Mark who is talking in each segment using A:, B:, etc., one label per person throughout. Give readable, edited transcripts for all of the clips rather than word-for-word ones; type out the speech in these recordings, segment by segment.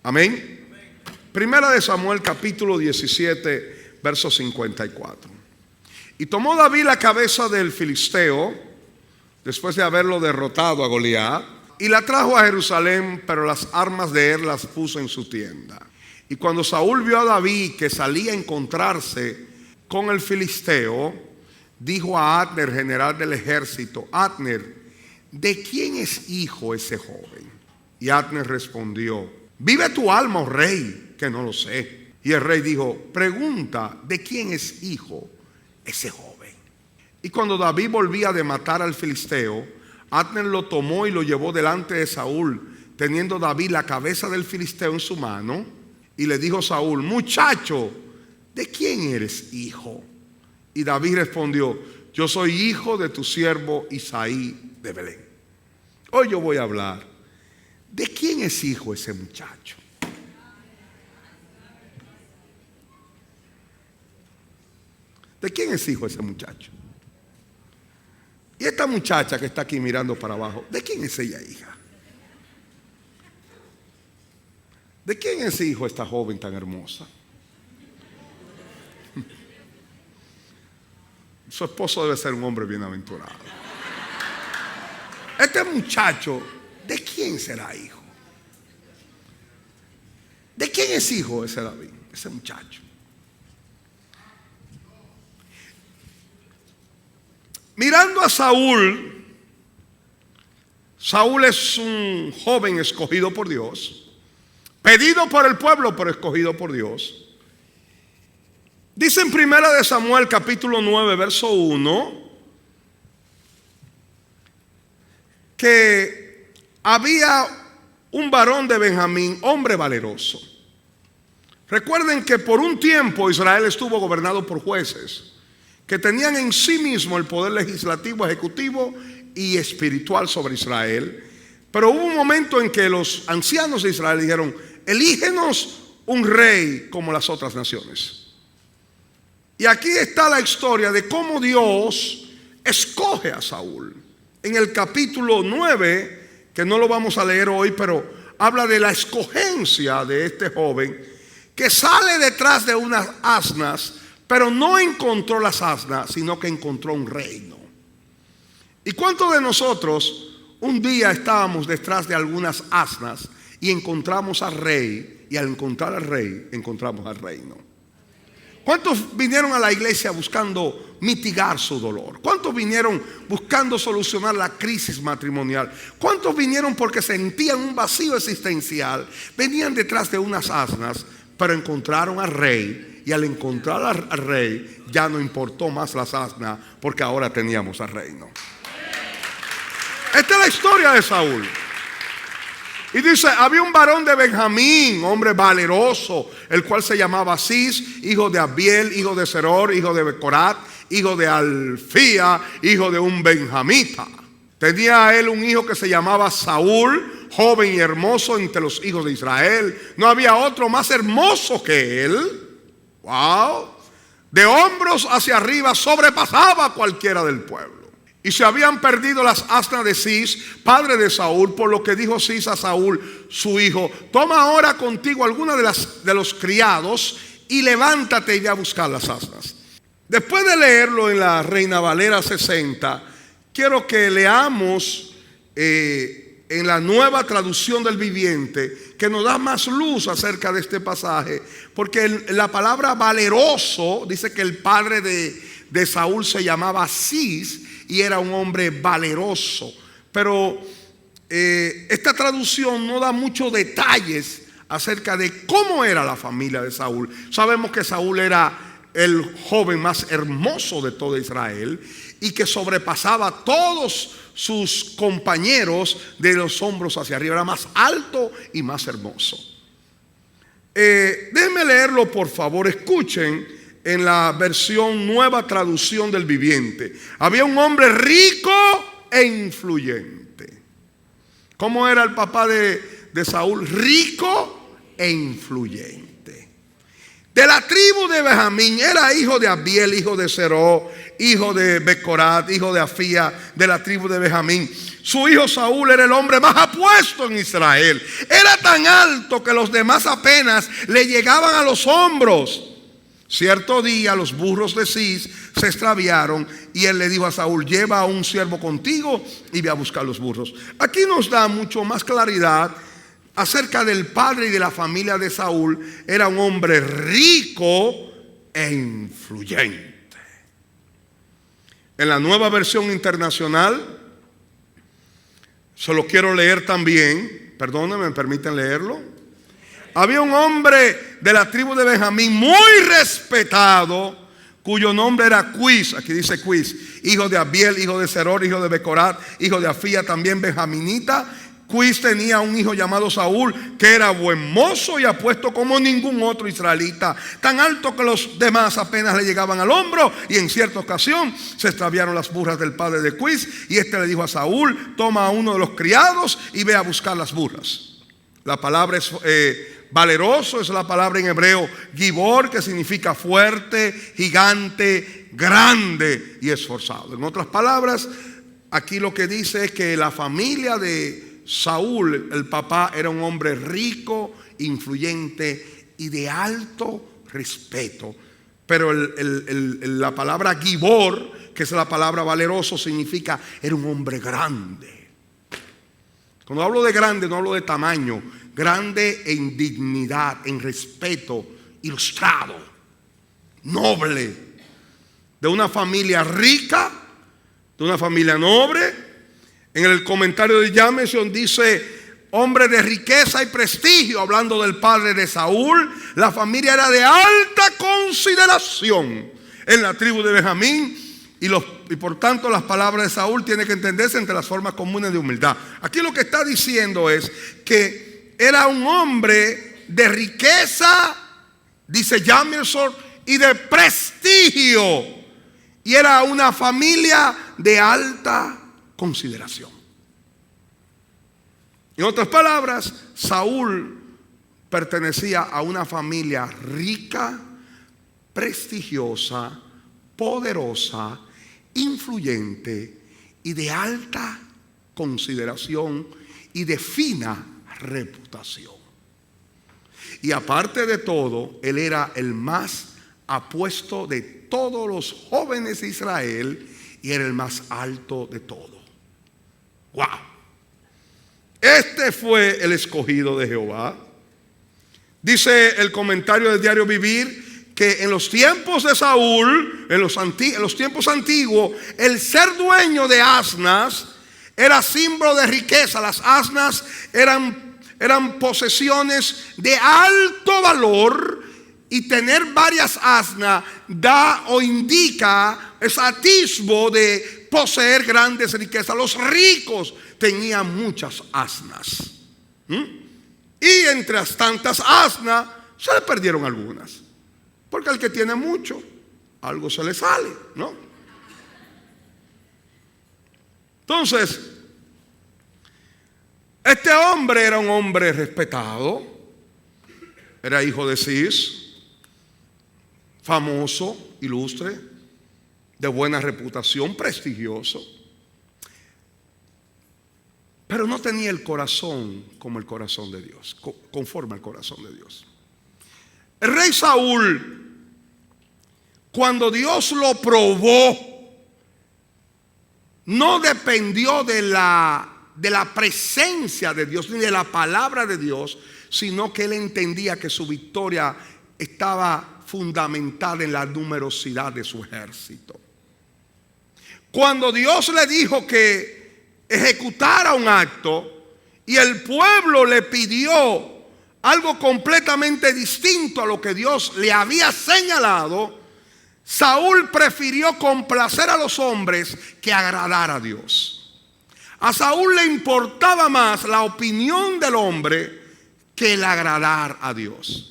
A: Amén. Primera de Samuel capítulo 17 verso 54. Y tomó David la cabeza del filisteo después de haberlo derrotado a Goliat y la trajo a Jerusalén, pero las armas de él las puso en su tienda. Y cuando Saúl vio a David que salía a encontrarse con el filisteo, dijo a Abner, general del ejército: Abner, ¿de quién es hijo ese joven? Y Abner respondió: vive tu alma, oh rey, que no lo sé. Y el rey dijo: pregunta, ¿de quién es hijo ese joven? Y cuando David volvía de matar al filisteo, Abner lo tomó y lo llevó delante de Saúl, teniendo David la cabeza del filisteo en su mano. Y le dijo Saúl: muchacho, ¿de quién eres hijo? Y David respondió: yo soy hijo de tu siervo Isaí de Belén. Hoy yo voy a hablar de quién es hijo ese muchacho. ¿De quién es hijo ese muchacho? Y esta muchacha que está aquí mirando para abajo, ¿de quién es ella hija? ¿De quién es hijo esta joven tan hermosa? Su esposo debe ser un hombre bienaventurado. Este muchacho, ¿de quién será hijo? ¿De quién es hijo ese David, ese muchacho? Mirando a Saúl, Saúl es un joven escogido por Dios, pedido por el pueblo, pero escogido por Dios. Dice en Primera de Samuel capítulo 9 verso 1 que había un varón de Benjamín, hombre valeroso. Recuerden que por un tiempo Israel estuvo gobernado por jueces que tenían en sí mismo el poder legislativo, ejecutivo y espiritual sobre Israel. Pero hubo un momento en que los ancianos de Israel dijeron: elígenos un rey como las otras naciones. Y aquí está la historia de cómo Dios escoge a Saúl. En el capítulo 9, que no lo vamos a leer hoy, pero habla de la escogencia de este joven que sale detrás de unas asnas, pero no encontró las asnas, sino que encontró un reino. ¿Y cuántos de nosotros un día estábamos detrás de algunas asnas y encontramos al rey, y al encontrar al rey encontramos al reino? ¿Cuántos vinieron a la iglesia buscando mitigar su dolor? ¿Cuántos vinieron buscando solucionar la crisis matrimonial? ¿Cuántos vinieron porque sentían un vacío existencial? Venían detrás de unas asnas, pero encontraron al rey, y al encontrar al rey ya no importó más las asnas, porque ahora teníamos al reino. Esta es la historia de Saúl. Y dice: había un varón de Benjamín, hombre valeroso, el cual se llamaba Cis, hijo de Abiel, hijo de Seror, hijo de Becorat, hijo de Alfía, hijo de un benjamita. Tenía él un hijo que se llamaba Saúl, joven y hermoso entre los hijos de Israel. No había otro más hermoso que él. Wow. De hombros hacia arriba sobrepasaba a cualquiera del pueblo. Y se habían perdido las asnas de Cis, padre de Saúl, por lo que dijo Cis a Saúl, su hijo: toma ahora contigo alguna de los criados y levántate y ve a buscar las asnas. Después de leerlo en la Reina Valera 60, quiero que leamos en la Nueva Traducción del Viviente, que nos da más luz acerca de este pasaje, porque la palabra valeroso dice que el padre de Saúl se llamaba Cis y era un hombre valeroso. Pero esta traducción no da muchos detalles acerca de cómo era la familia de Saúl. Sabemos que Saúl era el joven más hermoso de todo Israel y que sobrepasaba a todos sus compañeros de los hombros hacia arriba. Era más alto y más hermoso. Déjenme leerlo, por favor. Escuchen en la versión Nueva Traducción del Viviente. Había un hombre rico e influyente. ¿Cómo era el papá de Saúl? Rico e influyente. De la tribu de Benjamín, era hijo de Abiel, hijo de Seró, hijo de Becorat, hijo de Afía, de la tribu de Benjamín. su hijo Saúl era el hombre más apuesto en Israel. Era tan alto que los demás apenas le llegaban a los hombros. Cierto día los burros de Cis se extraviaron y él le dijo a Saúl: lleva a un siervo contigo y ve a buscar los burros. Aquí nos da mucho más claridad acerca del padre y de la familia de Saúl. Era un hombre rico e influyente. En la Nueva Versión Internacional, se lo quiero leer también, perdónenme, ¿me permiten leerlo? Había un hombre de la tribu de Benjamín muy respetado, cuyo nombre era Quis, aquí dice Quis, hijo de Abiel, hijo de Zeror, hijo de Becorat, hijo de Afía, también benjaminita. Quis tenía un hijo llamado Saúl, que era buen mozo y apuesto como ningún otro israelita, tan alto que los demás apenas le llegaban al hombro. Y en cierta ocasión se extraviaron las burras del padre de Quis, y este le dijo a Saúl: toma a uno de los criados y ve a buscar las burras. La palabra es valeroso, es la palabra en hebreo gibor, que significa fuerte, gigante, grande y esforzado. En otras palabras, aquí lo que dice es que la familia de Saúl, el papá, era un hombre rico, influyente y de alto respeto. Pero la palabra gibor, que es la palabra valeroso, significa era un hombre grande. Cuando hablo de grande, no hablo de tamaño. Grande en dignidad, en respeto, ilustrado, noble, de una familia rica, de una familia noble. En el comentario de Jameson dice: hombre de riqueza y prestigio, hablando del padre de Saúl. La familia era de alta consideración en la tribu de Benjamín, y por tanto las palabras de Saúl tienen que entenderse entre las formas comunes de humildad. Aquí lo que está diciendo es que era un hombre de riqueza, dice Jameson, y de prestigio, y era una familia de alta consideración. En otras palabras, Saúl pertenecía a una familia rica, prestigiosa, poderosa, influyente y de alta consideración y de fina reputación. Y aparte de todo, él era el más apuesto de todos los jóvenes de Israel y era el más alto de todos. ¡Wow! Este fue el escogido de Jehová. Dice el comentario del diario Vivir que en los tiempos de Saúl, en los tiempos antiguos, el ser dueño de asnas era símbolo de riqueza. Las asnas eran posesiones de alto valor, y tener varias asnas da o indica, es atisbo de poseer grandes riquezas. Los ricos tenían muchas asnas, y entre las tantas asnas se le perdieron algunas, porque al que tiene mucho, algo se le sale, ¿no? Entonces, este hombre era un hombre respetado, era hijo de Cis, famoso, ilustre, de buena reputación, prestigioso, pero no tenía el corazón como el corazón de Dios, conforme al corazón de Dios. El rey Saúl, cuando Dios lo probó, no dependió de la presencia de Dios ni de la palabra de Dios, sino que él entendía que su victoria estaba fundamentada en la numerosidad de su ejército. Cuando Dios le dijo que ejecutara un acto y el pueblo le pidió algo completamente distinto a lo que Dios le había señalado, Saúl prefirió complacer a los hombres que agradar a Dios. A Saúl le importaba más la opinión del hombre que el agradar a Dios.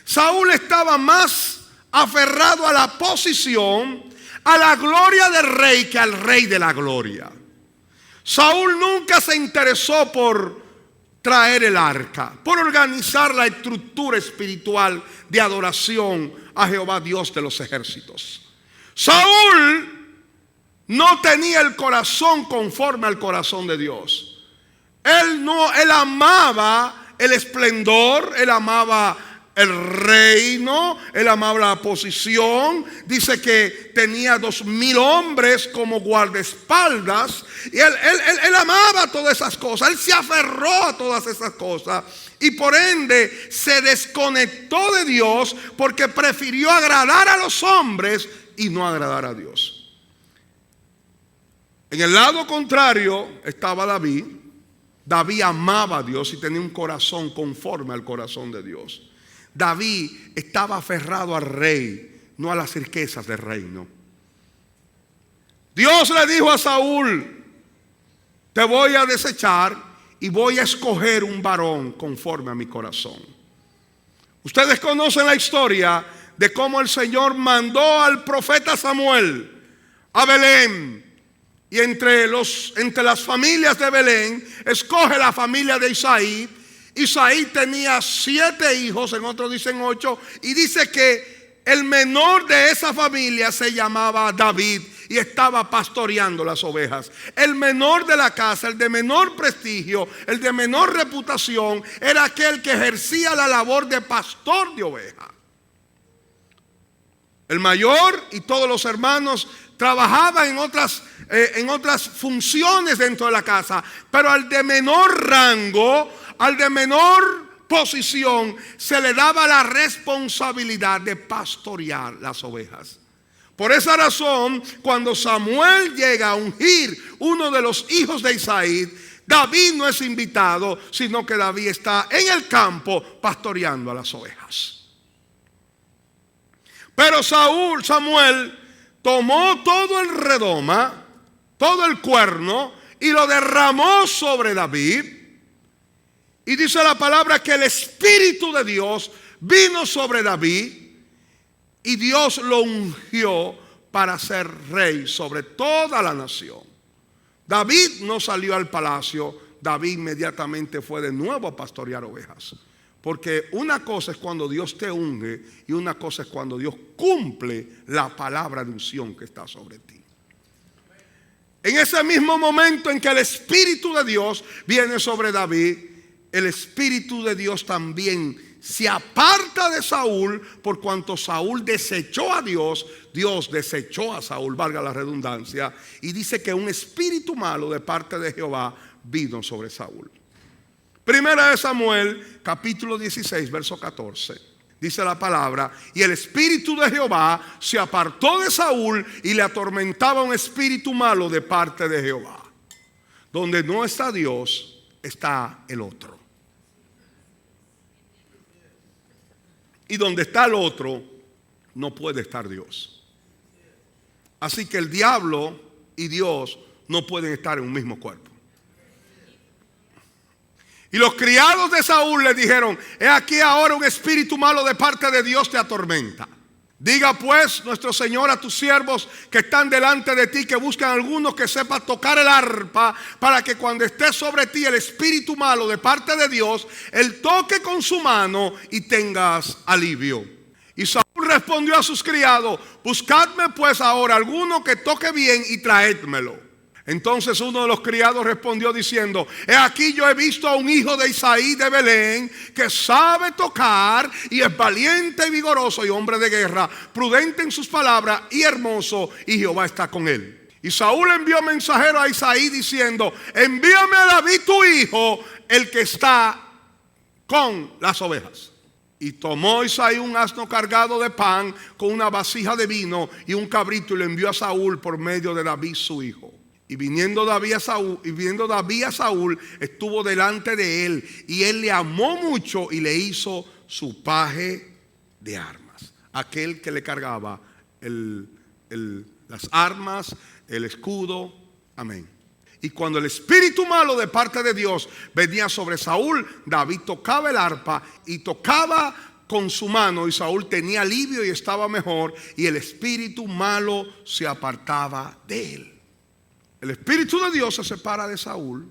A: Saúl estaba más aferrado a la posición, a la gloria del rey, que al rey de la gloria. Saúl nunca se interesó por traer el arca, por organizar la estructura espiritual de adoración a Jehová, Dios de los ejércitos. Saúl no tenía el corazón conforme al corazón de Dios. Él amaba el esplendor, él amaba el reino, él amaba la posición. Dice que tenía 2,000 hombres como guardaespaldas. Y él amaba todas esas cosas. Él se aferró a todas esas cosas. Y por ende se desconectó de Dios porque prefirió agradar a los hombres y no agradar a Dios. En el lado contrario estaba David. David amaba a Dios y tenía un corazón conforme al corazón de Dios. David estaba aferrado al rey, no a las riquezas del reino. Dios le dijo a Saúl: te voy a desechar y voy a escoger un varón conforme a mi corazón. Ustedes conocen la historia de cómo el Señor mandó al profeta Samuel a Belén. Y entre las familias de Belén, escoge la familia de Isaí. Isaí tenía 7 hijos, en otros dicen 8, y dice que el menor de esa familia se llamaba David y estaba pastoreando las ovejas. El menor de la casa, el de menor prestigio, el de menor reputación, era aquel que ejercía la labor de pastor de ovejas. El mayor y todos los hermanos trabajaban en otras funciones dentro de la casa, pero al de menor rango, al de menor posición, se le daba la responsabilidad de pastorear las ovejas. Por esa razón, cuando Samuel llega a ungir uno de los hijos de Isaí, David no es invitado, sino que David está en el campo pastoreando a las ovejas. Pero Samuel tomó todo el redoma, todo el cuerno, y lo derramó sobre David. Y dice la palabra que el Espíritu de Dios vino sobre David y Dios lo ungió para ser rey sobre toda la nación. David no salió al palacio, David inmediatamente fue de nuevo a pastorear ovejas. Porque una cosa es cuando Dios te unge y una cosa es cuando Dios cumple la palabra de unción que está sobre ti. En ese mismo momento en que el Espíritu de Dios viene sobre David, el Espíritu de Dios también se aparta de Saúl, por cuanto Saúl desechó a Dios, Dios desechó a Saúl, valga la redundancia, y dice que un espíritu malo de parte de Jehová vino sobre Saúl. Primera de Samuel, capítulo 16, verso 14. Dice la palabra: y el espíritu de Jehová se apartó de Saúl y le atormentaba un espíritu malo de parte de Jehová. Donde no está Dios, está el otro. Y donde está el otro, no puede estar Dios. Así que el diablo y Dios no pueden estar en un mismo cuerpo. Y los criados de Saúl le dijeron: he aquí ahora un espíritu malo de parte de Dios te atormenta. Diga pues nuestro Señor a tus siervos que están delante de ti, que buscan a alguno que sepa tocar el arpa, para que cuando esté sobre ti el espíritu malo de parte de Dios, él toque con su mano y tengas alivio. Y Saúl respondió a sus criados: buscadme pues ahora alguno que toque bien y traédmelo. Entonces uno de los criados respondió diciendo: he aquí yo he visto a un hijo de Isaí de Belén que sabe tocar y es valiente y vigoroso y hombre de guerra, prudente en sus palabras y hermoso, y Jehová está con él. Y Saúl envió mensajero a Isaí diciendo: envíame a David tu hijo, el que está con las ovejas. Y tomó Isaí un asno cargado de pan con una vasija de vino y un cabrito, y lo envió a Saúl por medio de David su hijo. Y viendo David a Saúl, estuvo delante de él, y él le amó mucho y le hizo su paje de armas. Aquel que le cargaba las armas, el escudo. Amén. Y cuando el espíritu malo de parte de Dios venía sobre Saúl, David tocaba el arpa y tocaba con su mano, y Saúl tenía alivio y estaba mejor, y el espíritu malo se apartaba de él. El espíritu de Dios se separa de Saúl,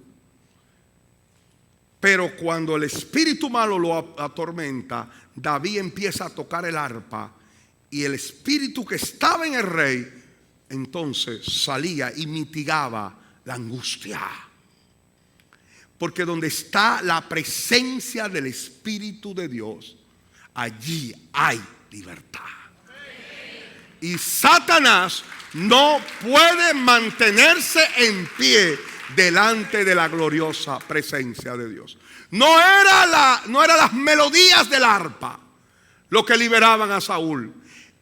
A: pero cuando el espíritu malo lo atormenta, David empieza a tocar el arpa, y el espíritu que estaba en el rey entonces salía y mitigaba la angustia. Porque donde está la presencia del Espíritu de Dios, allí hay libertad. Y Satanás no puede mantenerse en pie delante de la gloriosa presencia de Dios. No era las melodías del arpa lo que liberaban a Saúl.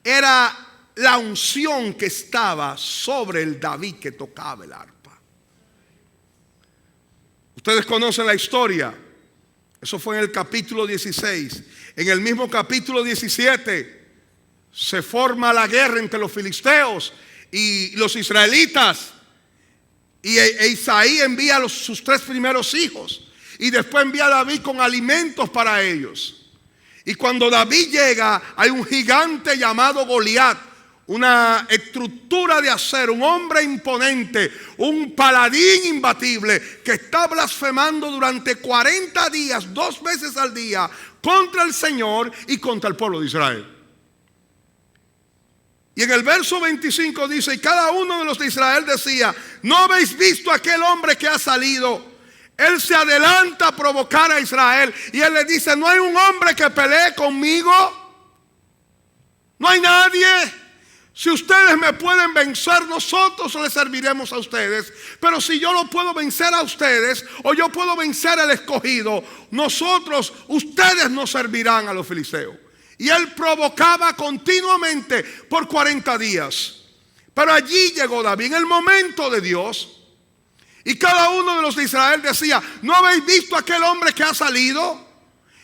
A: Era la unción que estaba sobre el David que tocaba el arpa. Ustedes conocen la historia. Eso fue en el capítulo 16. En el mismo capítulo 17 se forma la guerra entre los filisteos y los israelitas. Y Isaí envía a sus 3 primeros hijos. Y después envía a David con alimentos para ellos. Y cuando David llega, hay un gigante llamado Goliat, una estructura de acero, un hombre imponente, un paladín imbatible, que está blasfemando durante 40 días, 2 veces al día, contra el Señor y contra el pueblo de Israel. Y en el verso 25 dice: y cada uno de los de Israel decía: ¿no habéis visto a aquel hombre que ha salido? Él se adelanta a provocar a Israel. Y él le dice: ¿no hay un hombre que pelee conmigo? No hay nadie. Si ustedes me pueden vencer, nosotros les serviremos a ustedes. Pero si yo lo puedo vencer a ustedes, o yo puedo vencer al escogido, ustedes nos servirán a los filisteos. Y él provocaba continuamente por 40 días. Pero allí llegó David en el momento de Dios. Y cada uno de los de Israel decía: ¿no habéis visto a aquel hombre que ha salido?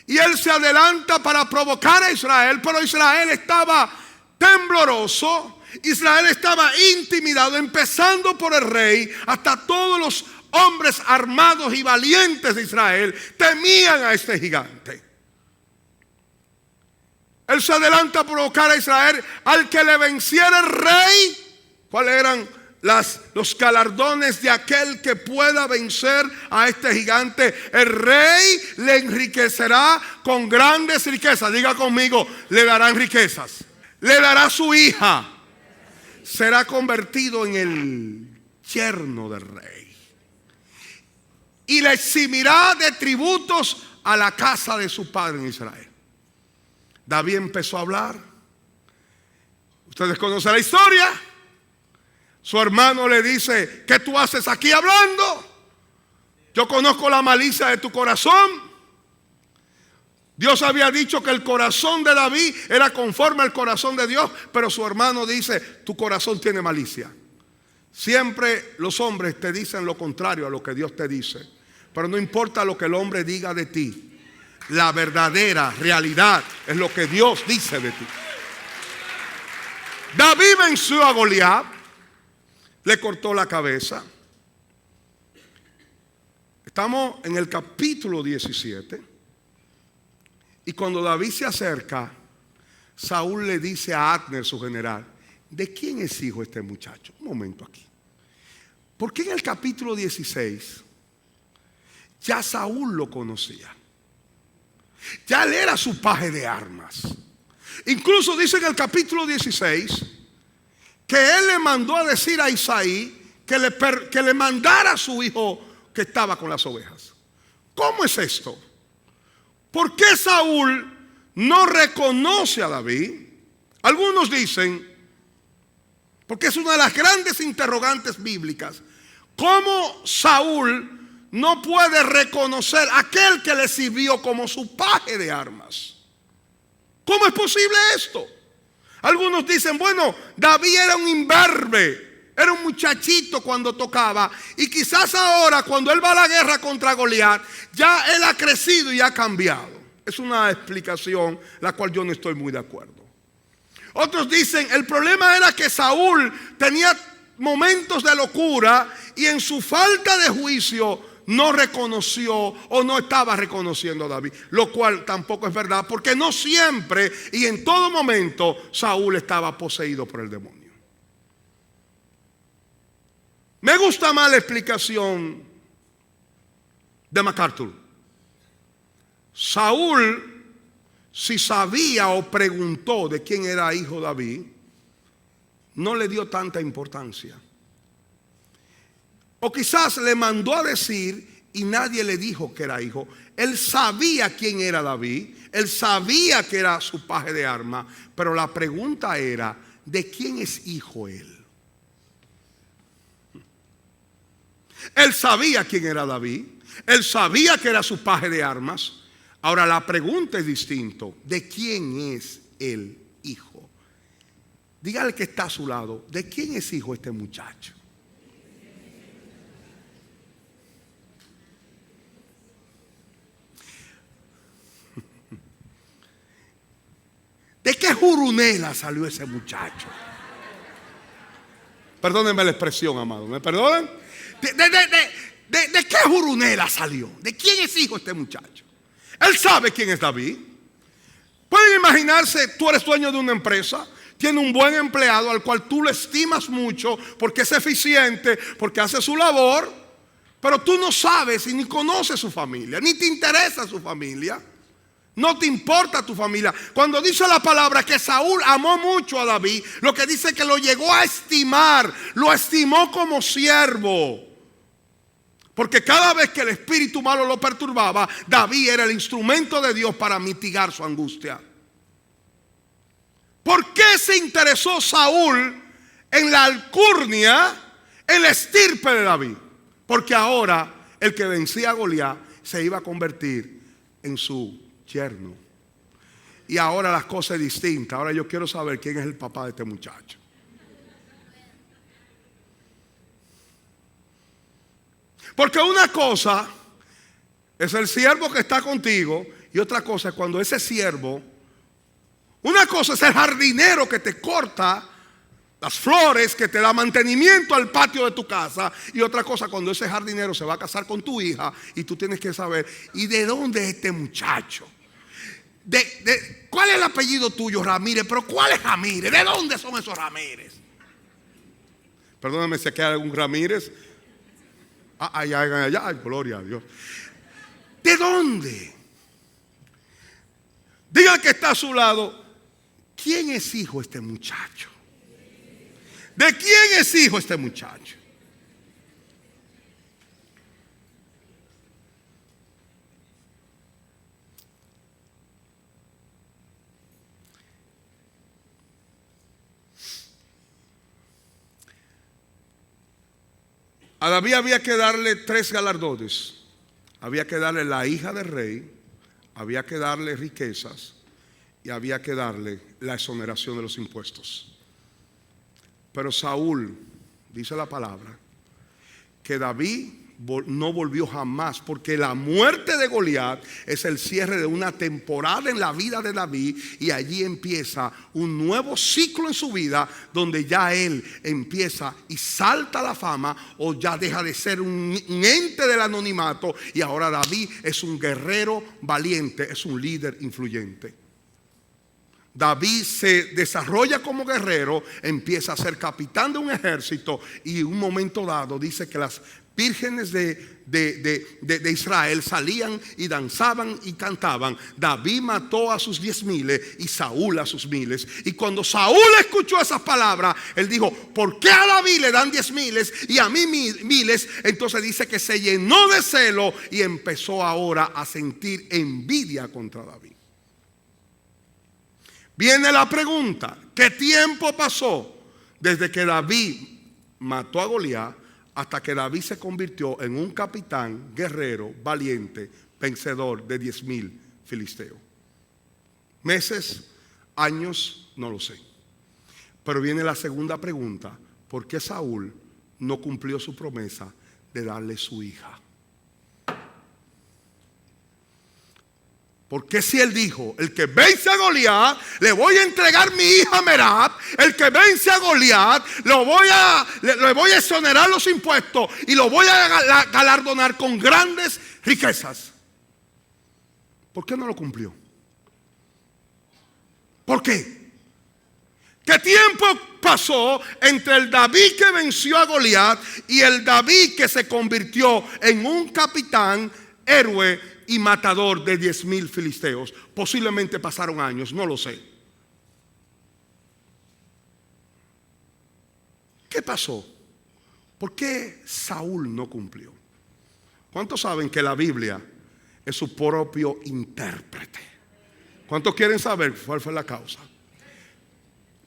A: Y él se adelanta para provocar a Israel. Pero Israel estaba tembloroso. Israel estaba intimidado, empezando por el rey. Hasta todos los hombres armados y valientes de Israel temían a este gigante. Él se adelanta a provocar a Israel. Al que le venciera el rey, ¿cuáles eran los galardones de aquel que pueda vencer a este gigante? El rey le enriquecerá con grandes riquezas. Diga conmigo: le darán riquezas. Le dará su hija. Será convertido en el yerno del rey. Y le eximirá de tributos a la casa de su padre en Israel. David empezó a hablar. Ustedes conocen la historia. Su hermano le dice: ¿qué tú haces aquí hablando? Yo conozco la malicia de tu corazón. Dios había dicho que el corazón de David era conforme al corazón de Dios. Pero su hermano dice: tu corazón tiene malicia. Siempre los hombres te dicen lo contrario a lo que Dios te dice. Pero no importa lo que el hombre diga de ti. La verdadera realidad es lo que Dios dice de ti. David venció a Goliat. Le cortó la cabeza. Estamos en el capítulo 17. Y cuando David se acerca, Saúl le dice a Abner, su general: ¿de quién es hijo este muchacho? Un momento aquí. Porque en el capítulo 16 ya Saúl lo conocía. Ya él era su paje de armas. Incluso dice en el capítulo 16 que él le mandó a decir a Isaí que le mandara a su hijo que estaba con las ovejas. ¿Cómo es esto? ¿Por qué Saúl no reconoce a David? Algunos dicen, porque es una de las grandes interrogantes bíblicas, ¿cómo Saúl no puede reconocer a aquel que le sirvió como su paje de armas? ¿Cómo es posible esto? Algunos dicen, bueno, David era un imberbe, era un muchachito cuando tocaba, y quizás ahora cuando él va a la guerra contra Goliat, ya él ha crecido y ha cambiado. Es una explicación la cual yo no estoy muy de acuerdo. Otros dicen, el problema era que Saúl tenía momentos de locura y en su falta de juicio no reconoció o no estaba reconociendo a David, lo cual tampoco es verdad, porque no siempre y en todo momento Saúl estaba poseído por el demonio. Me gusta más la explicación de MacArthur. Saúl, si sabía o preguntó de quién era hijo David, no le dio tanta importancia. O quizás le mandó a decir y nadie le dijo que era hijo. Él sabía quién era David, él sabía que era su paje de armas, pero la pregunta era, ¿de quién es hijo él? Él sabía quién era David, él sabía que era su paje de armas. Ahora la pregunta es distinta, ¿de quién es el hijo? Dígale que está a su lado, ¿de quién es hijo este muchacho? ¿De qué jurunela salió ese muchacho? Perdónenme la expresión, amado. ¿Me perdonan? ¿De qué jurunela salió? ¿De quién es hijo este muchacho? Él sabe quién es David. Pueden imaginarse, tú eres dueño de una empresa, tiene un buen empleado al cual tú lo estimas mucho porque es eficiente, porque hace su labor, pero tú no sabes y ni conoces su familia, ni te interesa su familia. No te importa tu familia. Cuando dice la palabra que Saúl amó mucho a David, lo que dice que lo llegó a estimar, lo estimó como siervo. Porque cada vez que el espíritu malo lo perturbaba, David era el instrumento de Dios para mitigar su angustia. ¿Por qué se interesó Saúl en la alcurnia, en la estirpe de David? Porque ahora el que vencía a Goliat se iba a convertir en su yerno. Y ahora las cosas son distintas. Ahora yo quiero saber quién es el papá de este muchacho. Porque una cosa es el siervo que está contigo y otra cosa es cuando ese siervo, una cosa es el jardinero que te corta las flores, que te da mantenimiento al patio de tu casa, y otra cosa cuando ese jardinero se va a casar con tu hija y tú tienes que saber, ¿y de dónde es este muchacho? ¿Cuál es el apellido tuyo, Ramírez? Pero ¿cuál es Ramírez? ¿De dónde son esos Ramírez? Perdóname si aquí hay algún Ramírez. Ay, gloria a Dios. ¿De dónde? Diga que está a su lado, ¿quién es hijo este muchacho? ¿De quién es hijo este muchacho? A David había que darle 3 galardones. Había que darle la hija del rey, había que darle riquezas y había que darle la exoneración de los impuestos. Pero Saúl, dice la palabra, que David no volvió jamás, porque la muerte de Goliat es el cierre de una temporada en la vida de David, y allí empieza un nuevo ciclo en su vida donde ya él empieza y salta a la fama, o ya deja de ser un ente del anonimato, y ahora David es un guerrero valiente, es un líder influyente. David se desarrolla como guerrero, empieza a ser capitán de un ejército, y en un momento dado dice que las vírgenes de Israel salían y danzaban y cantaban. David mató a sus 10,000 y Saúl a sus 1,000. Y cuando Saúl escuchó esas palabras, él dijo, ¿por qué a David le dan 10,000 y a mí 1,000? Entonces dice que se llenó de celo y empezó ahora a sentir envidia contra David. Viene la pregunta, ¿qué tiempo pasó desde que David mató a Goliat hasta que David se convirtió en un capitán, guerrero, valiente, vencedor de 10,000 filisteos? ¿Meses? ¿Años? No lo sé. Pero viene la segunda pregunta, ¿por qué Saúl no cumplió su promesa de darle su hija? Porque si él dijo, el que vence a Goliat, le voy a entregar mi hija Merab, el que vence a Goliat, le voy a exonerar los impuestos y lo voy a galardonar con grandes riquezas? ¿Por qué no lo cumplió? ¿Por qué? ¿Qué tiempo pasó entre el David que venció a Goliat y el David que se convirtió en un capitán, héroe y matador de 10,000 filisteos? Posiblemente pasaron años, no lo sé. ¿Qué pasó? ¿Por qué Saúl no cumplió? ¿Cuántos saben que la Biblia es su propio intérprete? ¿Cuántos quieren saber cuál fue la causa?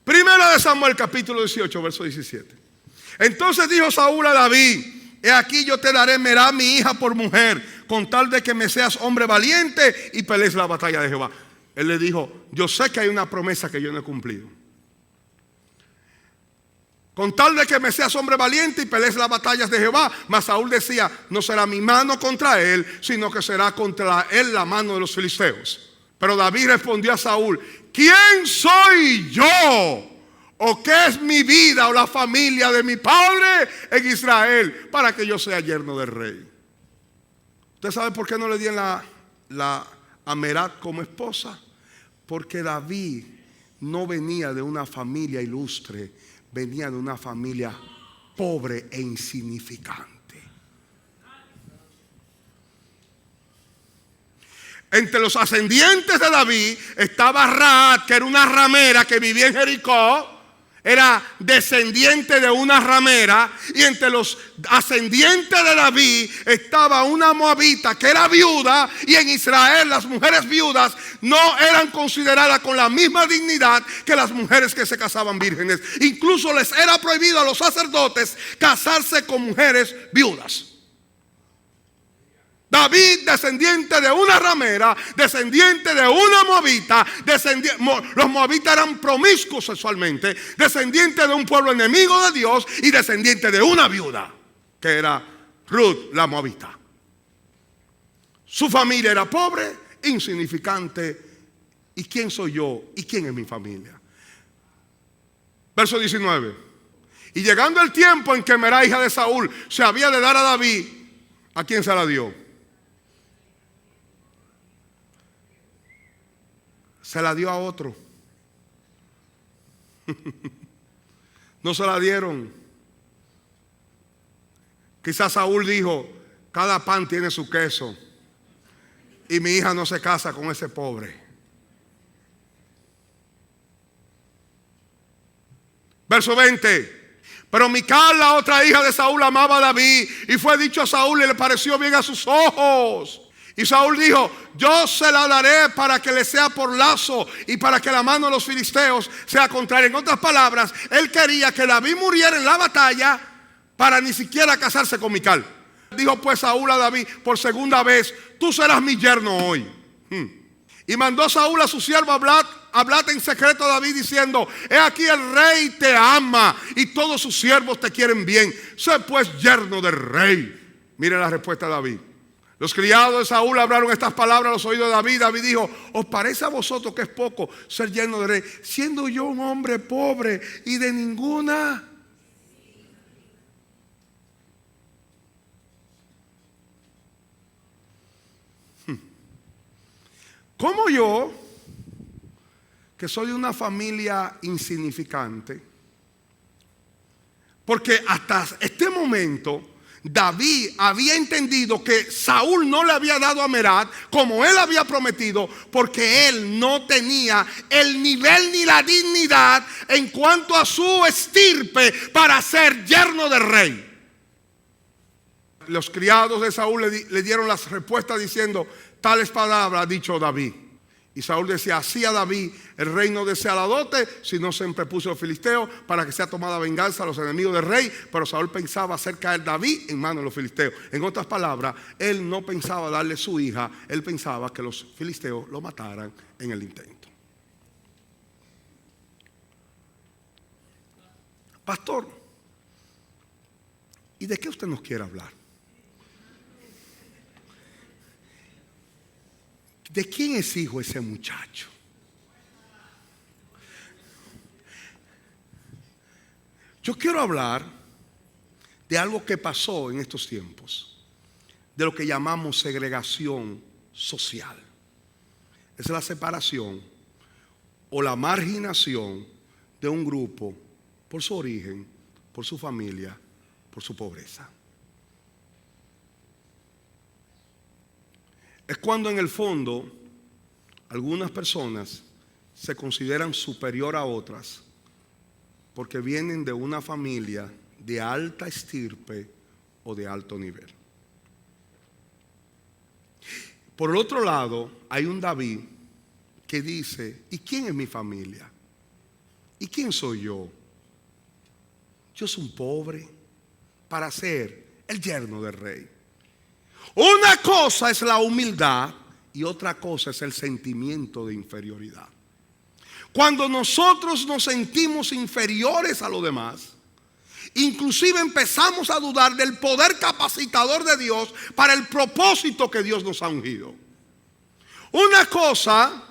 A: Primera de Samuel capítulo 18 verso 17. Entonces dijo Saúl a David: he aquí yo te daré Merab mi hija por mujer, con tal de que me seas hombre valiente y pelees la batalla de Jehová. Él le dijo: yo sé que hay una promesa que yo no he cumplido. Con tal de que me seas hombre valiente y pelees las batallas de Jehová. Mas Saúl decía: no será mi mano contra él, sino que será contra él la mano de los filisteos. Pero David respondió a Saúl: ¿quién soy yo? ¿O qué es mi vida o la familia de mi padre en Israel para que yo sea yerno del rey? ¿Usted sabe por qué no le dieron a Merab como esposa? Porque David no venía de una familia ilustre, venía de una familia pobre e insignificante. Entre los ascendientes de David estaba Raab, que era una ramera que vivía en Jericó. Era descendiente de una ramera. Y entre los ascendientes de David estaba una moabita que era viuda. Y en Israel las mujeres viudas no eran consideradas con la misma dignidad que las mujeres que se casaban vírgenes. Incluso les era prohibido a los sacerdotes casarse con mujeres viudas. David, descendiente de una ramera, descendiente de una moabita, los moabitas eran promiscuos sexualmente, descendiente de un pueblo enemigo de Dios y descendiente de una viuda, que era Ruth la moabita. Su familia era pobre, insignificante. ¿Y quién soy yo? ¿Y quién es mi familia? Verso 19. Y llegando el tiempo en que Merab, hija de Saúl, se había de dar a David, ¿a quién se la dio? Se la dio a otro. No se la dieron. Quizás Saúl dijo: cada pan tiene su queso, y mi hija no se casa con ese pobre. Verso 20. Pero Mical, la otra hija de Saúl, amaba a David, y fue dicho a Saúl y le pareció bien a sus ojos. Y Saúl dijo: yo se la daré para que le sea por lazo y para que la mano de los filisteos sea contraria. En otras palabras, él quería que David muriera en la batalla para ni siquiera casarse con Mical. Dijo pues Saúl a David por segunda vez: tú serás mi yerno hoy. Y mandó Saúl a su siervo hablar en secreto a David diciendo: he aquí el rey te ama y todos sus siervos te quieren bien. Sé pues yerno del rey. Mire la respuesta de David. Los criados de Saúl hablaron estas palabras a los oídos de David. David dijo: ¿os parece a vosotros que es poco ser yerno del rey, siendo yo un hombre pobre y de ninguna? ¿Cómo yo, que soy de una familia insignificante? Porque hasta este momento David había entendido que Saúl no le había dado a Merab como él había prometido, porque él no tenía el nivel ni la dignidad en cuanto a su estirpe para ser yerno del rey. Los criados de Saúl le dieron las respuestas diciendo: tales palabras ha dicho David. Y Saúl decía: así a David el rey no desea la dote, sino siempre puso a los filisteos para que sea tomada venganza a los enemigos del rey. Pero Saúl pensaba hacer caer David en manos de los filisteos. En otras palabras, él no pensaba darle su hija, él pensaba que los filisteos lo mataran en el intento. Pastor, ¿y de qué usted nos quiere hablar? ¿De quién es hijo ese muchacho? Yo quiero hablar de algo que pasó en estos tiempos, de lo que llamamos segregación social. Es la separación o la marginación de un grupo por su origen, por su familia, por su pobreza. Es cuando en el fondo algunas personas se consideran superior a otras porque vienen de una familia de alta estirpe o de alto nivel. Por el otro lado, hay un David que dice: ¿y quién es mi familia? ¿Y quién soy yo? Yo soy un pobre para ser el yerno del rey. Una cosa es la humildad y otra cosa es el sentimiento de inferioridad. Cuando nosotros nos sentimos inferiores a los demás, inclusive empezamos a dudar del poder capacitador de Dios para el propósito que Dios nos ha ungido. Una cosa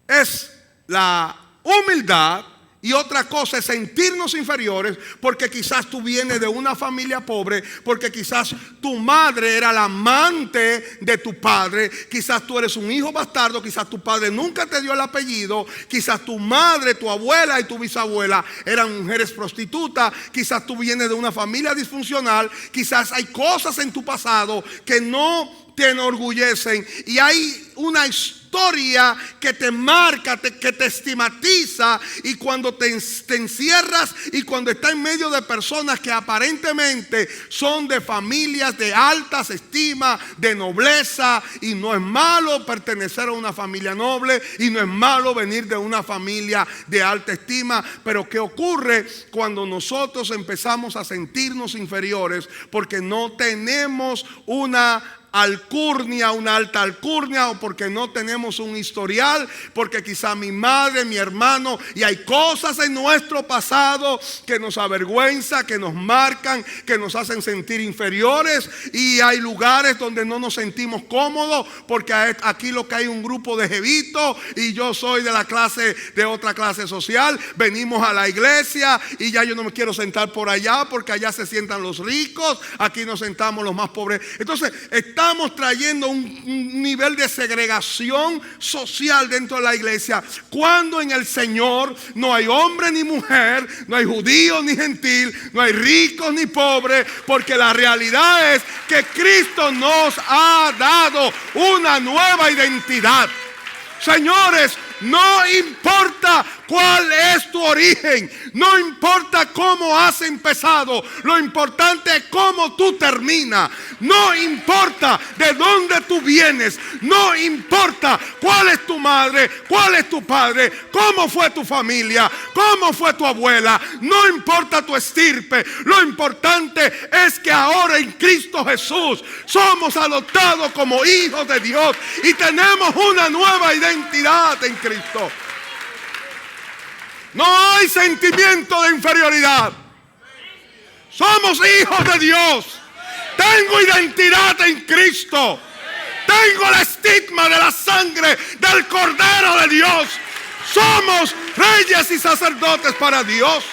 A: es la humildad y otra cosa es sentirnos inferiores, porque quizás tú vienes de una familia pobre, porque quizás tu madre era la amante de tu padre, quizás tú eres un hijo bastardo, quizás tu padre nunca te dio el apellido, quizás tu madre, tu abuela y tu bisabuela eran mujeres prostitutas, quizás tú vienes de una familia disfuncional, quizás hay cosas en tu pasado que no te enorgullecen y hay una historia que te marca, que te estigmatiza, y cuando te encierras y cuando estás en medio de personas que aparentemente son de familias de alta estima, de nobleza, y no es malo pertenecer a una familia noble y no es malo venir de una familia de alta estima, pero ¿qué ocurre cuando nosotros empezamos a sentirnos inferiores porque no tenemos una alcurnia, una alta alcurnia, o porque no tenemos un historial, porque quizá mi madre, mi hermano, y hay cosas en nuestro pasado que nos avergüenza, que nos marcan, que nos hacen sentir inferiores, y hay lugares donde no nos sentimos cómodos, porque aquí lo que hay un grupo de jevitos y yo soy de la clase, de otra clase social, venimos a la iglesia y ya yo no me quiero sentar por allá porque allá se sientan los ricos, aquí nos sentamos los más pobres. Entonces estamos trayendo un nivel de segregación social dentro de la iglesia, cuando en el Señor no hay hombre ni mujer, no hay judío ni gentil, no hay ricos ni pobres, porque la realidad es que Cristo nos ha dado una nueva identidad. Señores, no importa cuál es tu origen, no importa cómo has empezado, lo importante es cómo tú terminas. No importa de dónde tú vienes, no importa cuál es tu madre, cuál es tu padre, cómo fue tu familia, cómo fue tu abuela, no importa tu estirpe. Lo importante es que ahora en Cristo Jesús somos adoptados como hijos de Dios y tenemos una nueva identidad en Cristo. No hay sentimiento de inferioridad. Somos hijos de Dios. Tengo identidad en Cristo. Tengo el estigma de la sangre del Cordero de Dios. Somos reyes y sacerdotes para Dios.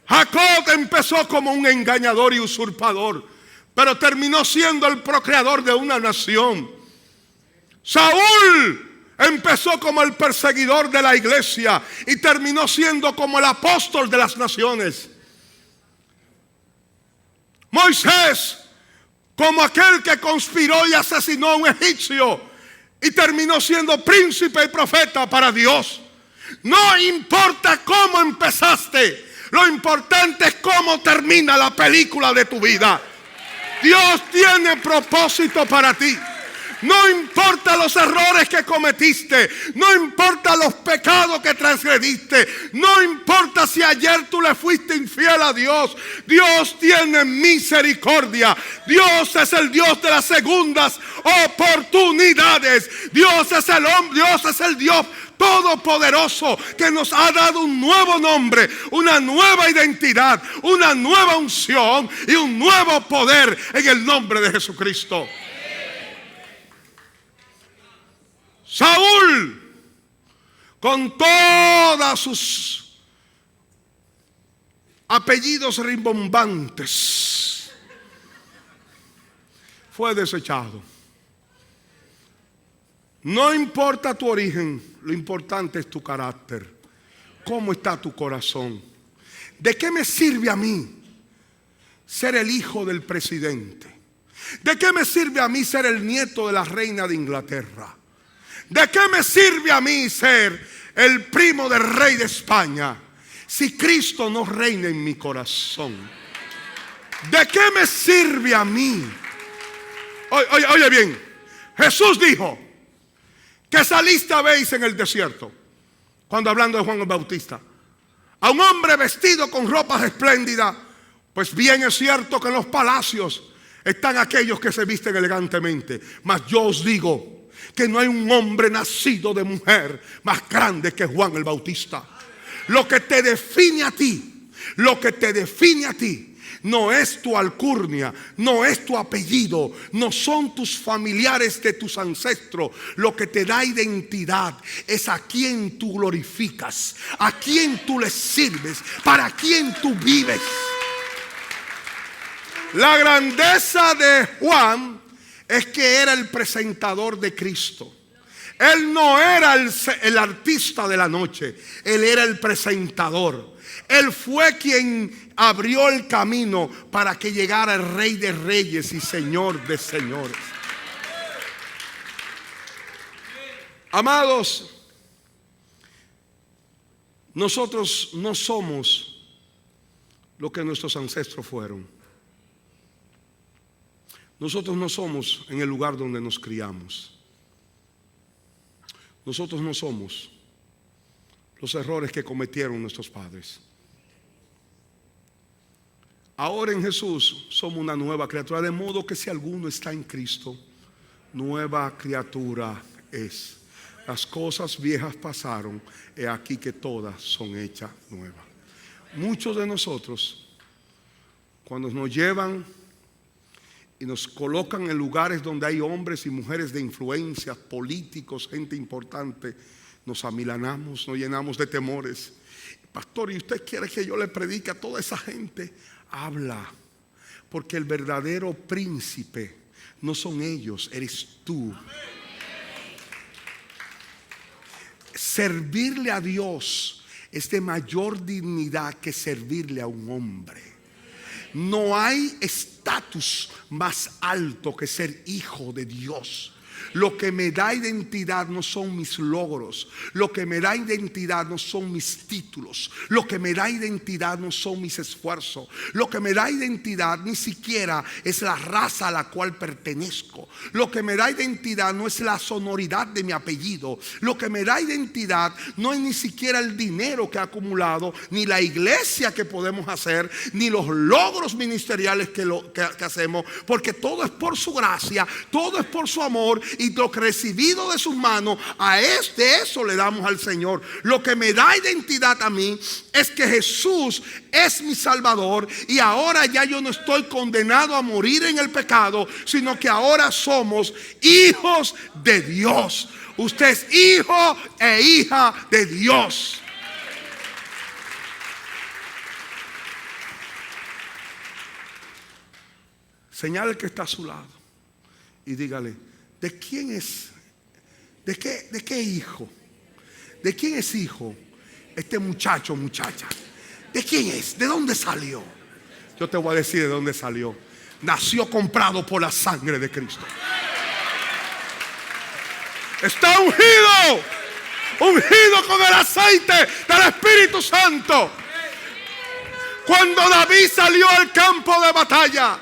A: Jacob empezó como un engañador y usurpador, pero terminó siendo el procreador de una nación. Saúl empezó como el perseguidor de la iglesia y terminó siendo como el apóstol de las naciones. Moisés, como aquel que conspiró y asesinó a un egipcio y terminó siendo príncipe y profeta para Dios. No importa cómo empezaste, lo importante es cómo termina la película de tu vida. Dios tiene propósito para ti. No importa los errores que cometiste, no importa los pecados que transgrediste, no importa si ayer tú le fuiste infiel a Dios. Dios tiene misericordia. Dios es el Dios de las segundas oportunidades. Dios es el Dios todopoderoso que nos ha dado un nuevo nombre, una nueva identidad, una nueva unción y un nuevo poder en el nombre de Jesucristo. Saúl, con todos sus apellidos rimbombantes, fue desechado. No importa tu origen, lo importante es tu carácter. ¿Cómo está tu corazón? ¿De qué me sirve a mí ser el hijo del presidente? ¿De qué me sirve a mí ser el nieto de la reina de Inglaterra? ¿De qué me sirve a mí ser el primo del rey de España si Cristo no reina en mi corazón? ¿De qué me sirve a mí? Oye bien, Jesús dijo que saliste a veis en el desierto, cuando hablando de Juan el Bautista, a un hombre vestido con ropas espléndidas. Pues bien es cierto que en los palacios están aquellos que se visten elegantemente, mas yo os digo que no hay un hombre nacido de mujer más grande que Juan el Bautista. Lo que te define a ti, no es tu alcurnia, no es tu apellido, no son tus familiares de tus ancestros. Lo que te da identidad es a quien tú glorificas, a quien tú le sirves, para quien tú vives. La grandeza de Juan es que era el presentador de Cristo. Él no era el artista de la noche, él era el presentador. Él fue quien abrió el camino para que llegara el Rey de Reyes y Señor de Señores. Amados, nosotros no somos lo que nuestros ancestros fueron. Nosotros no somos en el lugar donde nos criamos. Nosotros no somos los errores que cometieron nuestros padres. Ahora en Jesús somos una nueva criatura, de modo que si alguno está en Cristo, nueva criatura es. Las cosas viejas pasaron, he aquí que todas son hechas nuevas. Muchos de nosotros, cuando nos llevan y nos colocan en lugares donde hay hombres y mujeres de influencia, políticos, gente importante, nos amilanamos, nos llenamos de temores. Pastor, ¿y usted quiere que yo le predique a toda esa gente? Habla, porque el verdadero príncipe no son ellos, eres tú. Servirle a Dios es de mayor dignidad que servirle a un hombre. No hay estatus más alto que ser hijo de Dios. Lo que me da identidad no son mis logros. Lo que me da identidad no son mis títulos. Lo que me da identidad no son mis esfuerzos. Lo que me da identidad ni siquiera es la raza a la cual pertenezco. Lo que me da identidad no es la sonoridad de mi apellido. Lo que me da identidad no es ni siquiera el dinero que he acumulado, ni la iglesia que podemos hacer, ni los logros ministeriales que hacemos, porque todo es por su gracia, todo es por su amor. Y lo que recibido de sus manos, eso le damos al Señor. Lo que me da identidad a mí es que Jesús es mi Salvador. Y ahora ya yo no estoy condenado a morir en el pecado, sino que ahora somos hijos de Dios. Usted es hijo e hija de Dios. Señale que está a su lado y dígale: ¿de quién es? ¿De qué hijo? ¿De quién es hijo este muchacho, muchacha? ¿De quién es? ¿De dónde salió? Yo te voy a decir de dónde salió. Nació comprado por la sangre de Cristo. Está ungido con el aceite del Espíritu Santo. Cuando David salió al campo de batalla,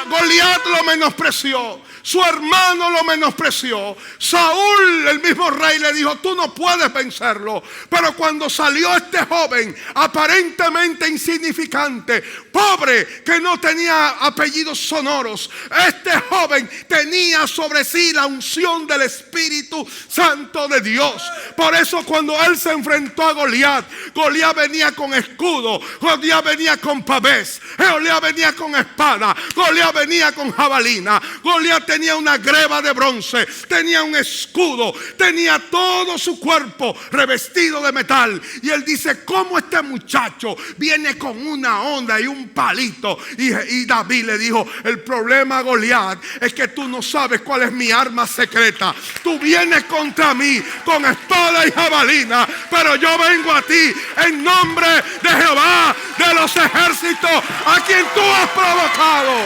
A: Goliat lo menospreció. Su hermano lo menospreció. Saúl, el mismo rey, le dijo: tú no puedes vencerlo. Pero cuando salió este joven, aparentemente insignificante, pobre, que no tenía apellidos sonoros, este joven tenía sobre sí la unción del Espíritu Santo de Dios. Por eso cuando él se enfrentó a Goliat, Goliat venía con escudo, Goliat venía con pavés, Goliat venía con espada, Goliat venía con jabalina, Goliat tenía una greba de bronce, tenía un escudo, tenía todo su cuerpo revestido de metal. Y él dice: ¿cómo este muchacho viene con una onda y un palito? Y David le dijo: el problema, Goliat, es que tú no sabes cuál es mi arma secreta. Tú vienes contra mí con espada y jabalina, pero yo vengo a ti en nombre de Jehová de los ejércitos, a quien tú has provocado.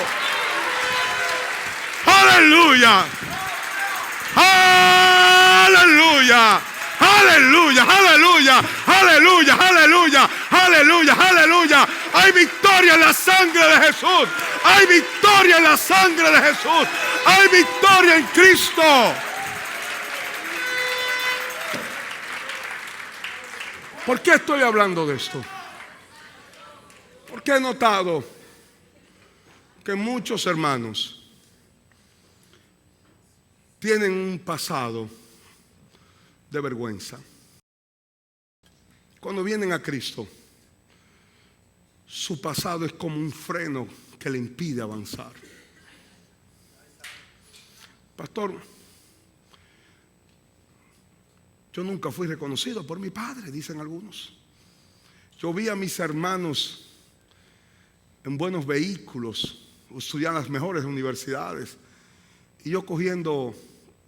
A: ¡Aleluya! ¡Aleluya! aleluya. Aleluya, aleluya, aleluya, aleluya, aleluya, aleluya. Hay victoria en la sangre de Jesús. Hay victoria en la sangre de Jesús. Hay victoria en Cristo. ¿Por qué estoy hablando de esto? Porque he notado que muchos hermanos tienen un pasado de vergüenza. Cuando vienen a Cristo, su pasado es como un freno que le impide avanzar. Pastor, yo nunca fui reconocido por mi padre, dicen algunos. Yo vi a mis hermanos en buenos vehículos, estudiando en las mejores universidades, y yo cogiendo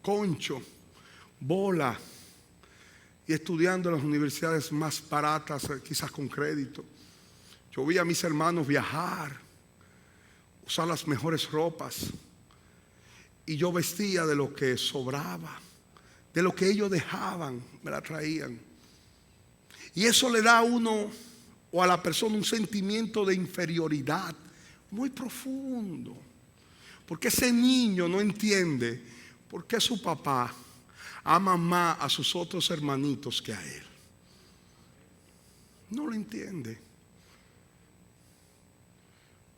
A: concho, bola, y estudiando en las universidades más baratas, quizás con crédito. Yo vi a mis hermanos viajar, usar las mejores ropas, y yo vestía de lo que sobraba, de lo que ellos dejaban, me la traían. Y eso le da a uno o a la persona un sentimiento de inferioridad muy profundo, porque ese niño no entiende por qué su papá ama más a sus otros hermanitos que a él. No lo entiende.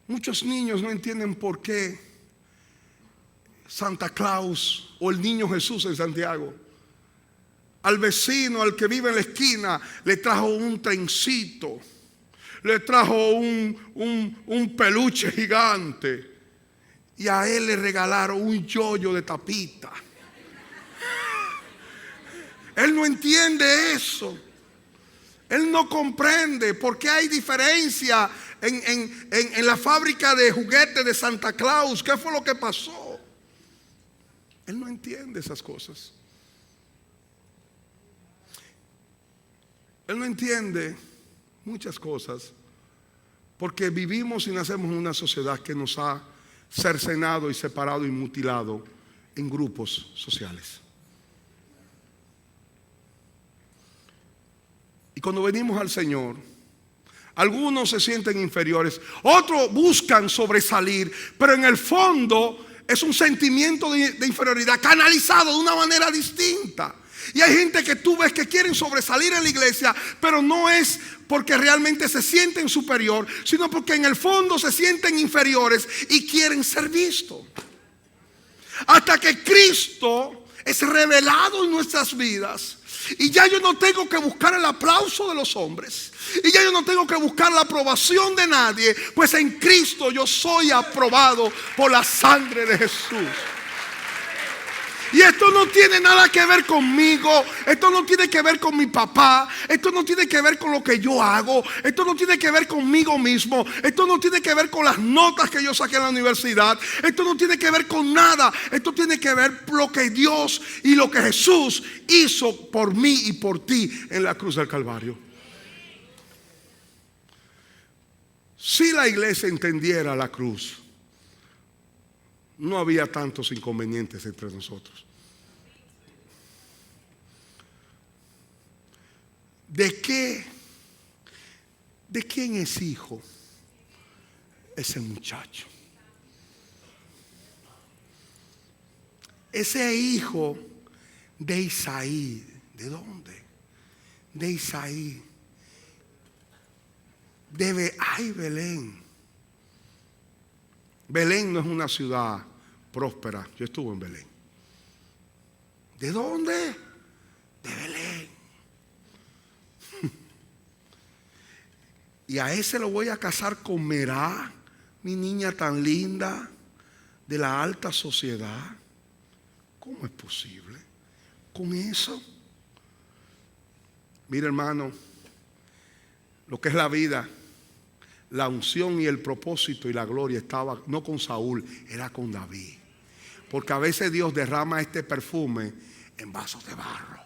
A: Muchos niños no entienden por qué Santa Claus o el niño Jesús en Santiago al vecino, al que vive en la esquina, le trajo un trencito, le trajo un peluche gigante, y a él le regalaron un yoyo de tapita. Él no entiende eso. Él no comprende por qué hay diferencia en la fábrica de juguetes de Santa Claus. ¿Qué fue lo que pasó? Él no entiende esas cosas. Él no entiende muchas cosas porque vivimos y nacemos en una sociedad que nos ha cercenado y separado y mutilado en grupos sociales. Y cuando venimos al Señor, algunos se sienten inferiores, otros buscan sobresalir, pero en el fondo es un sentimiento de inferioridad canalizado de una manera distinta. Y hay gente que tú ves que quieren sobresalir en la iglesia, pero no es porque realmente se sienten superior, sino porque en el fondo se sienten inferiores y quieren ser vistos. Hasta que Cristo es revelado en nuestras vidas, y ya yo no tengo que buscar el aplauso de los hombres, y ya yo no tengo que buscar la aprobación de nadie, pues en Cristo yo soy aprobado por la sangre de Jesús. Y esto no tiene nada que ver conmigo, esto no tiene que ver con mi papá, esto no tiene que ver con lo que yo hago, esto no tiene que ver conmigo mismo, esto no tiene que ver con las notas que yo saqué en la universidad, esto no tiene que ver con nada, esto tiene que ver con lo que Dios y lo que Jesús hizo por mí y por ti en la cruz del Calvario. Si la iglesia entendiera la cruz, no había tantos inconvenientes entre nosotros. ¿De quién es hijo ese muchacho? Ese hijo de Isaí. ¿De dónde? De Isaí. Ay, Belén. Belén no es una ciudad próspera. Yo estuve en Belén. ¿De dónde? De Belén. Y a ese lo voy a casar con Merá, mi niña tan linda, de la alta sociedad. ¿Cómo es posible? Con eso. Mira, hermano, lo que es la vida, la unción y el propósito y la gloria estaba no con Saúl, era con David. Porque a veces Dios derrama este perfume en vasos de barro.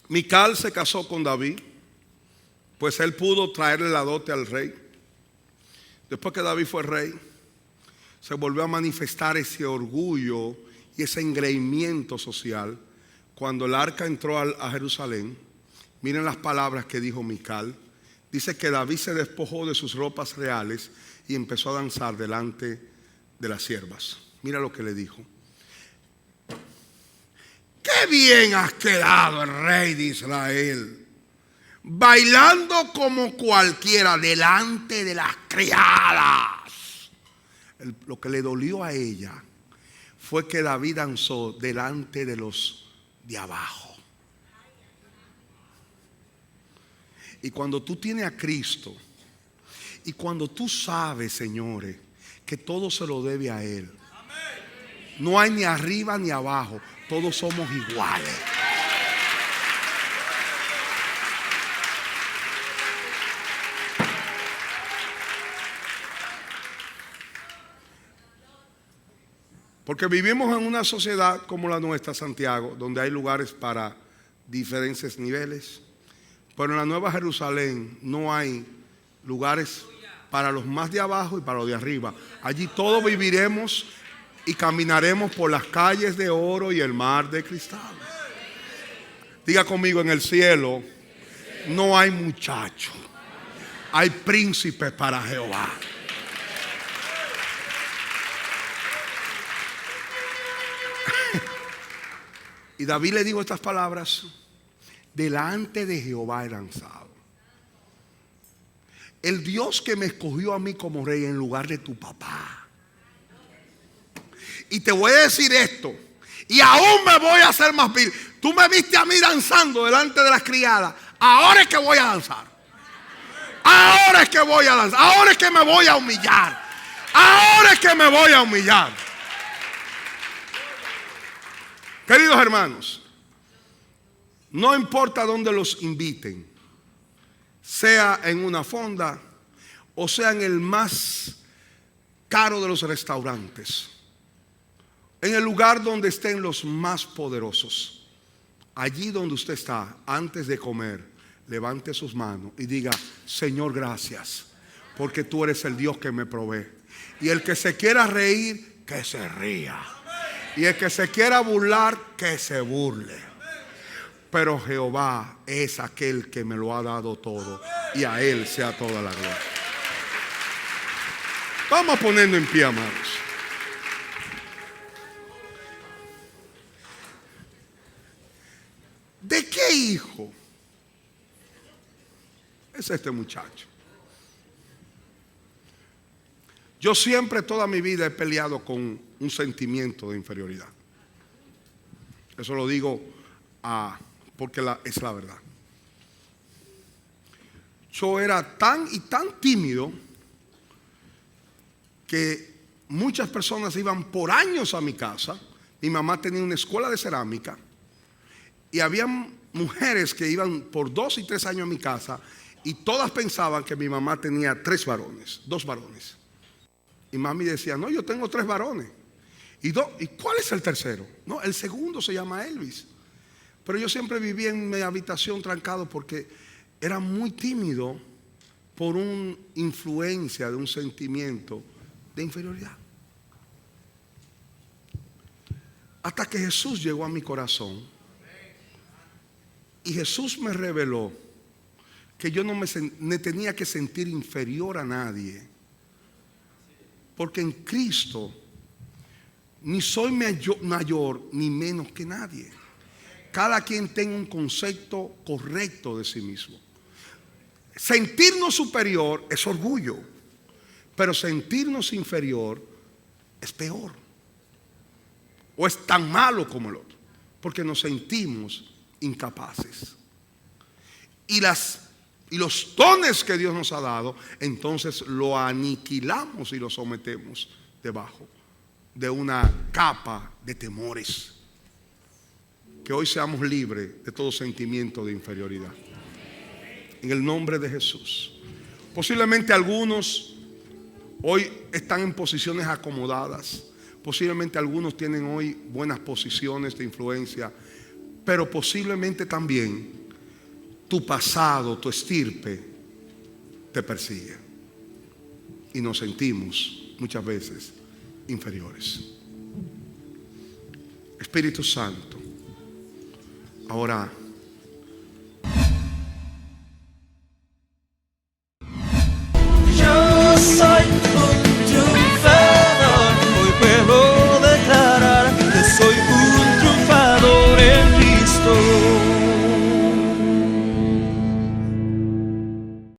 A: Mical se casó con David Pues él pudo traerle la dote al rey. Después que David fue rey, se volvió a manifestar ese orgullo y ese engreimiento social cuando el arca entró a Jerusalén. Miren las palabras que dijo Mical. Dice que David se despojó de sus ropas reales y empezó a danzar delante de las siervas. Mira lo que le dijo. ¡Qué bien has quedado, el rey de Israel! Bailando como cualquiera delante de las criadas. Lo que le dolió a ella fue que David danzó delante de los de abajo. Y cuando tú tienes a Cristo, y cuando tú sabes, señores, que todo se lo debe a Él, no hay ni arriba ni abajo, todos somos iguales. Porque vivimos en una sociedad como la nuestra, Santiago, donde hay lugares para diferentes niveles. Pero en la Nueva Jerusalén no hay lugares para los más de abajo y para los de arriba. Allí todos viviremos y caminaremos por las calles de oro y el mar de cristal. Diga conmigo, en el cielo no hay muchachos, hay príncipes para Jehová. Y David le dijo estas palabras: delante de Jehová he danzado. El Dios que me escogió a mí como rey en lugar de tu papá. Y te voy a decir esto, y aún me voy a hacer más vil. Tú me viste a mí danzando delante de las criadas. Ahora es que voy a danzar. Ahora es que voy a danzar. Ahora es que me voy a humillar. Ahora es que me voy a humillar. Queridos hermanos, no importa dónde los inviten, sea en una fonda o sea en el más caro de los restaurantes, en el lugar donde estén los más poderosos, allí donde usted está, antes de comer, levante sus manos y diga: Señor, gracias, porque tú eres el Dios que me provee. Y el que se quiera reír, que se ría. Y el que se quiera burlar, que se burle. Pero Jehová es aquel que me lo ha dado todo, y a Él sea toda la gloria. Vamos poniendo en pie, amados. ¿De qué hijo es este muchacho? Yo siempre, toda mi vida, he peleado con un sentimiento de inferioridad. Eso lo digo porque es la verdad. Yo era tan y tan tímido que muchas personas iban por años a mi casa. Mi mamá tenía una escuela de cerámica y había mujeres que iban por 2 y 3 años a mi casa y todas pensaban que mi mamá tenía 2 varones. Y mami decía: no, yo tengo 3 varones. ¿Y cuál es el tercero? No, el segundo se llama Elvis. Pero yo siempre vivía en mi habitación trancado porque era muy tímido por una influencia de un sentimiento de inferioridad. Hasta que Jesús llegó a mi corazón y Jesús me reveló que yo no me tenía que sentir inferior a nadie, porque en Cristo ni soy mayor ni menos que nadie. Cada quien tenga un concepto correcto de sí mismo. Sentirnos superior es orgullo, pero sentirnos inferior es peor, o es tan malo como el otro, porque nos sentimos incapaces. Y los dones que Dios nos ha dado, entonces lo aniquilamos y lo sometemos debajo de una capa de temores. Que hoy seamos libres de todo sentimiento de inferioridad, en el nombre de Jesús. Posiblemente algunos hoy están en posiciones acomodadas, posiblemente algunos tienen hoy buenas posiciones de influencia, pero posiblemente también tu pasado, tu estirpe, te persigue. Y nos sentimos muchas veces inferiores. Espíritu Santo, ahora